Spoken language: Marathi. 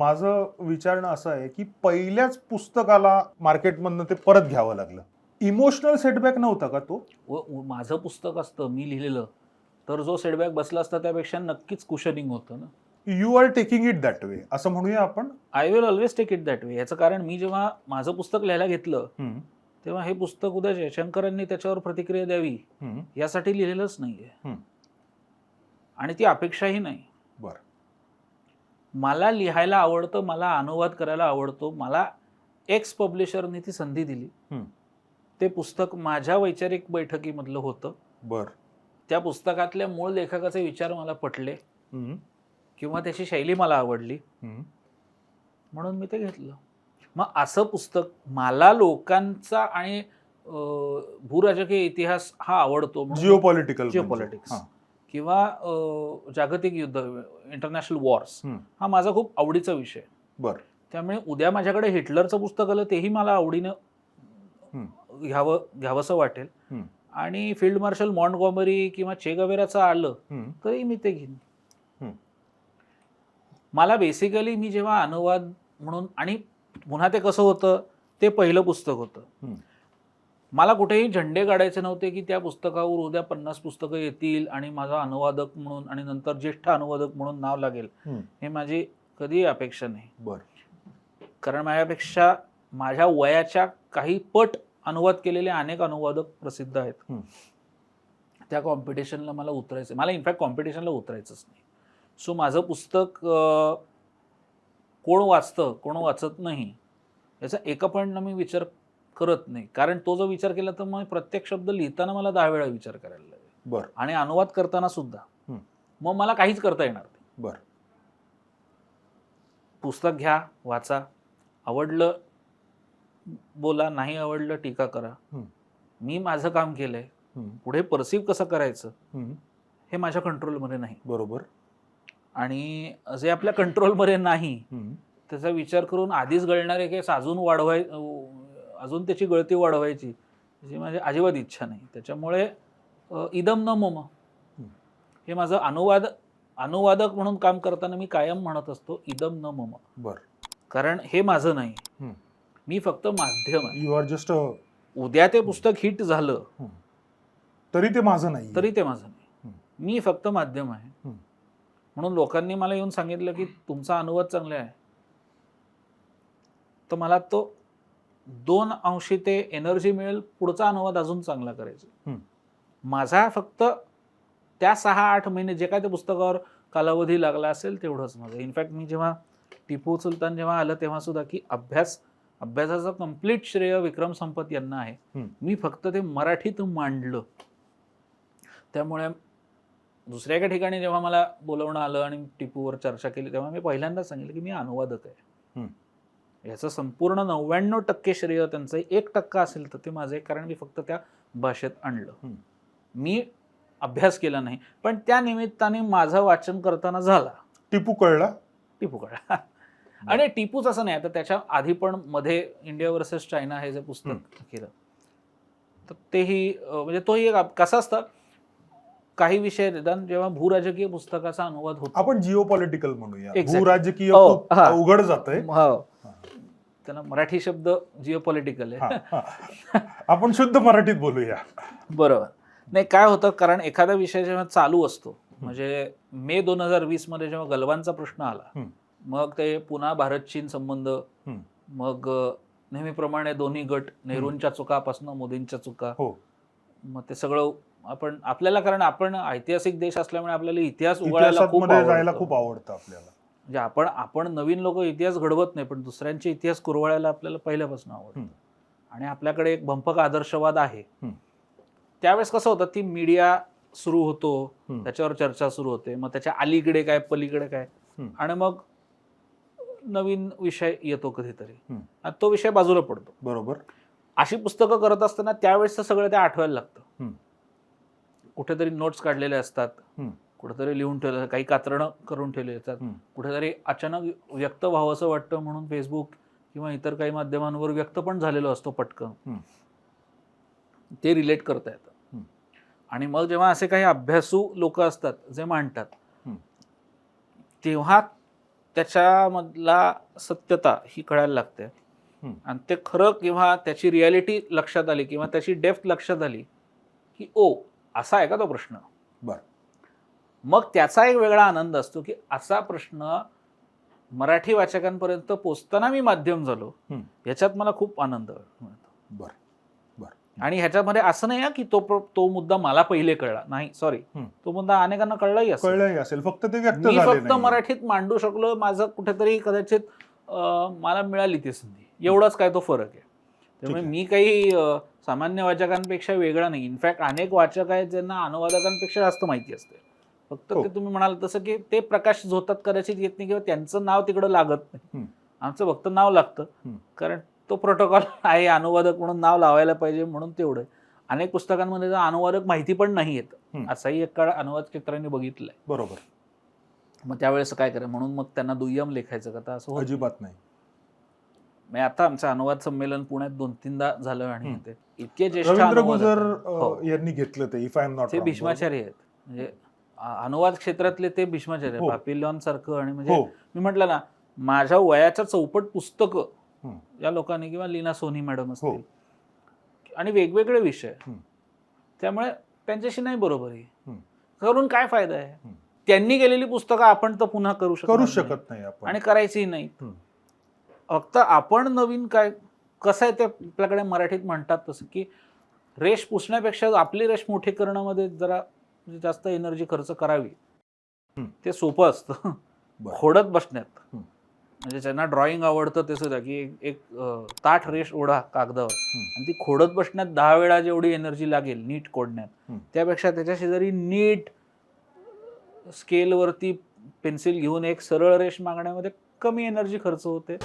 माझं विचारणं असं आहे की पहिल्याच पुस्तकाला मार्केटमधनं ते परत घ्यावं लागलं. इमोशनल सेटबॅक नव्हता का तो? माझं पुस्तक असतं मी लिहिलेलं तर जो सेटबॅक बसला असता त्यापेक्षा नक्कीच कुशनिंग होतं ना. You are taking it that way असं म्हणूया आपण. I will always take it that way. याचं कारण मी जेव्हा माझं पुस्तक लिहायला घेतलं तेव्हा हे पुस्तक उद्या जयशंकरांनी त्याच्यावर प्रतिक्रिया द्यावी यासाठी लिहिलेलंच नाहीये आणि ती अपेक्षाही नाही. बरं. मला लिहायला आवडतं, मला अनुवाद करायला आवडतो. मला एक्स पब्लिशरने ती संधी दिली. ते पुस्तक माझ्या वैचारिक बैठकीमधलं होतं. बरं. त्या पुस्तकातल्या मूळ लेखकाचे विचार मला पटले किंवा त्याची शैली मला आवडली म्हणून मी ते घेतलं. मग असं पुस्तक मला लोकांचा आणि भूराजकीय इतिहास हा आवडतो. जिओपॉलिटिक्स किंवा जागतिक युद्ध, इंटरनॅशनल वॉर्स हा माझा खूप आवडीचा विषय. बरं. त्यामुळे उद्या माझ्याकडे हिटलरचं पुस्तक आलं तेही मला आवडीनं घ्यावंसं वाटेल आणि फील्ड मार्शल मॉन्टगॉमरी किंवा चे गवेराचं आलं तरी मी ते घेईन. मला बेसिकली मी जेव्हा अनुवाद म्हणून आणि पुन्हा ते कसं होतं ते पहिलं पुस्तक होतं. मला कुठेही झेंडे काढायचे नव्हते की त्या पुस्तकावर उद्या 50 पुस्तकं येतील आणि माझा अनुवादक म्हणून आणि नंतर ज्येष्ठ अनुवादक म्हणून नाव लागेल हे माझी कधी अपेक्षा नाही. बरं. कारण माझ्यापेक्षा माझ्या वयाच्या काही पट अनुवाद केलेले अनेक अनुवादक प्रसिद्ध आहेत. त्या कॉम्पिटिशनला मला उतरायचं, मला इनफॅक्ट कॉम्पिटिशनला उतरायचंच नाही. सो माझं पुस्तक कोण वाचतं कोण वाचत नाही याचा एका पॉईंटनं मी विचार करत नाही. कारण तो जो विचार केला तर मग प्रत्येक शब्द लिहिताना मला 10 वेळा विचार करायला लागेल. बरं. आणि अनुवाद करताना सुद्धा मग मला काहीच करता येणार नाही. बरं. पुस्तक घ्या, वाचा, आवडलं बोला, नाही आवडलं टीका करा. मी माझं काम केलंय. पुढे परसिव्ह कसं करायचं हे माझ्या कंट्रोलमध्ये नाही. बरोबर. आणि जे आपल्या कंट्रोलमध्ये नाही त्याचा विचार करून आधीच गळणारे केस अजून त्याची गळती वाढवायची अशी माझी अजिबात इच्छा नाही. त्याच्यामुळे इदम न मम हे माझं अनुवादक म्हणून काम करताना मी कायम म्हणत असतो इदम न मम. बरं. कारण हे माझं नाही, मी फक्त माध्यम आहे. यू आर जस्ट उद्या ते पुस्तक हिट झालं तरी ते माझं नाही. मी फक्त माध्यम आहे. म्हणून लोकांनी मला येऊन सांगितलं की तुमचा अनुवाद चांगला आहे तर मला तो 2 अंशी ते एनर्जी मिळेल पुढचा अनुवाद अजून चांगला करायचा. माझा फक्त त्या 6-8 महिने जे काय त्या पुस्तकावर कालावधी लागला असेल तेवढंच माझं. इनफॅक्ट मी जेव्हा टिपू सुलतान जेव्हा आलं तेव्हा सुद्धा की अभ्यासाचं कम्प्लीट श्रेय विक्रम संपत यांना आहे. मी फक्त ते मराठीत मांडलं. त्यामुळे दुसऱ्या एका ठिकाणी जेव्हा मला बोलवणं आलं आणि टिपूवर चर्चा केली तेव्हा मी पहिल्यांदाच सांगितलं की मी अनुवादक आहे. याचं संपूर्ण 99% श्रेय त्यांचं 1% असेल तर ते माझं आहे. कारण मी फक्त त्या भाषेत आणलं. मी अभ्यास केला नाही पण त्या निमित्ताने माझं वाचन करताना झाला. टिपू कळला. आणि टिपूच असं नाही, आता त्याच्या आधी पण मध्ये इंडिया वर्सेस चायना हे जे पुस्तक केलं तर तेही म्हणजे तोही एक कसं असतं काही विषय निदान जेव्हा भूराजकीय पुस्तकाचा अनुवाद होतो आपण जिओपॉलिटिकल म्हणूया. भूराजकीय खूप अवघड जातंय. त्याला मराठी शब्द जिओपॉलिटिकल आहे. आपण शुद्ध मराठीत बोलूया. बरोबर. नाही काय होतं कारण एखादा विषय जेव्हा चालू असतो म्हणजे मे 2020 मध्ये जेव्हा गलवानचा प्रश्न आला मग ते पुन्हा भारत चीन संबंध, मग नेहमीप्रमाणे दोन्ही गट, नेहरूंच्या चुकापासून मोदींच्या चुका, मग ते सगळं आपल्याला कारण आपण ऐतिहासिक देश असल्यामुळे आपल्याला इतिहास उघडायला खूप आवडतं. आपल्याला म्हणजे आपण नवीन लोक इतिहास घडवत नाही पण दुसऱ्यांचे इतिहास कुरवाळायला आपल्याला पहिल्यापासून आवडतं. आणि आपल्याकडे एक भंपक आदर्शवाद आहे. त्यावेळेस कसं होतं ती मीडिया सुरू होतो, त्याच्यावर चर्चा सुरू होते, मग त्याच्या अलीकडे काय पलीकडे काय आणि मग नवीन विषय येतो कधीतरी आणि तो विषय बाजूला पडतो. बरोबर. अशी पुस्तकं करत असताना त्यावेळेस सगळं ते आठवायला लागतं. कुठेतरी नोट्स काढलेले असतात, कुठेतरी लिहून ठेवलं, काही कात्रणं करून ठेवले असतात, कुठेतरी अचानक व्यक्त व्हावं असं वाटतं म्हणून फेसबुक किंवा इतर काही माध्यमांवर व्यक्त पण झालेलो असतो पटकन, ते रिलेट करता येतं. आणि मग जेव्हा असे काही अभ्यासू लोक असतात जे मांडतात तेव्हा त्याच्यामधला सत्यता ही कळायला लागते आणि ते खरं किंवा त्याची रियालिटी लक्षात आली किंवा त्याची डेप्थ लक्षात आली की ओ असा आहे का तो प्रश्न. बर. मग त्याचा एक वेगळा आनंद असतो की असा प्रश्न मराठी वाचकांपर्यंत पोचताना मी माध्यम झालो, याच्यात मला खूप आनंद मिळतो. बर बर. आणि ह्याच्यामध्ये असं नाही की तो मुद्दा मला पहिले कळला नाही, सॉरी, तो मुद्दा अनेकांना कळलाही असेल, फक्त ते व्यक्त मी झाले फक्त नाही. मराठीत मांडू शकलो, माझं कुठेतरी कदाचित मला मिळाली ती संधी, एवढाच काय तो फरक आहे. त्यामुळे मी काही सामान्य वाचकांपेक्षा वेगळा नाही. इनफॅक्ट अनेक वाचक आहेत ज्यांना अनुवादकांपेक्षा जास्त माहिती असते, फक्त ते तुम्ही म्हणाल तसं की ते प्रकाश झोतात कदाचित येत नाही किंवा त्यांचं नाव तिकडं लागत नाही. आमचं फक्त नाव लागतं कारण तो प्रोटोकॉल आहे, अनुवादक म्हणून नाव लावायला पाहिजे म्हणून तेवढं. अनेक पुस्तकांमध्ये अनुवादक माहिती पण नाही येत, असाही एक काळ अनुवाद क्षेत्राने बघितलाय. बरोबर. मग त्यावेळेस काय करा, म्हणून मग त्यांना दुय्यम लेखायचं का, असं अजिबात नाही. आता आमचं अनुवाद संमेलन पुण्यात 2-3दा झालं आणि ते इतके ज्येष्ठ रवींद्र गुजर अनुवादक यांनी घेतलं ते, इफ आय एम नॉट ते भीष्माचार्य आहेत. म्हणजे अनुवाद क्षेत्रातले ते भीष्माचार्य, पापिलॉन सारखं. आणि म्हणजे मी म्हटलं ना, माझ्या वयाच्या चौपट पुस्तकं या लोकांनी किंवा लीना सोनी मॅडम असतील आणि वेगवेगळे विषय, त्यामुळे त्यांच्याशी नाही बरोबरी करून काय फायदा आहे. त्यांनी केलेली पुस्तकं आपण तर पुन्हा करू शकत नाही आपण, आणि करायचीही नाही. फक्त आपण नवीन काय कसं आहे ते आपल्याकडे मराठीत म्हणतात तसं की रेष पुसण्यापेक्षा आपली रेष मोठी करण्यामध्ये जरा जास्त एनर्जी खर्च करावी, ते सोपं असतं. खोडत बसण्यात, म्हणजे ज्यांना ड्रॉइंग आवडतं ते सुद्धा की एक ताठ रेष ओढा कागदावर आणि ती खोडत बसण्यात 10 वेळा जेवढी एनर्जी लागेल नीट खोडण्यात, त्यापेक्षा त्याच्या शेजारी नीट स्केलवरती पेन्सिल घेऊन एक सरळ रेष मागण्यामध्ये कमी एनर्जी खर्च होते.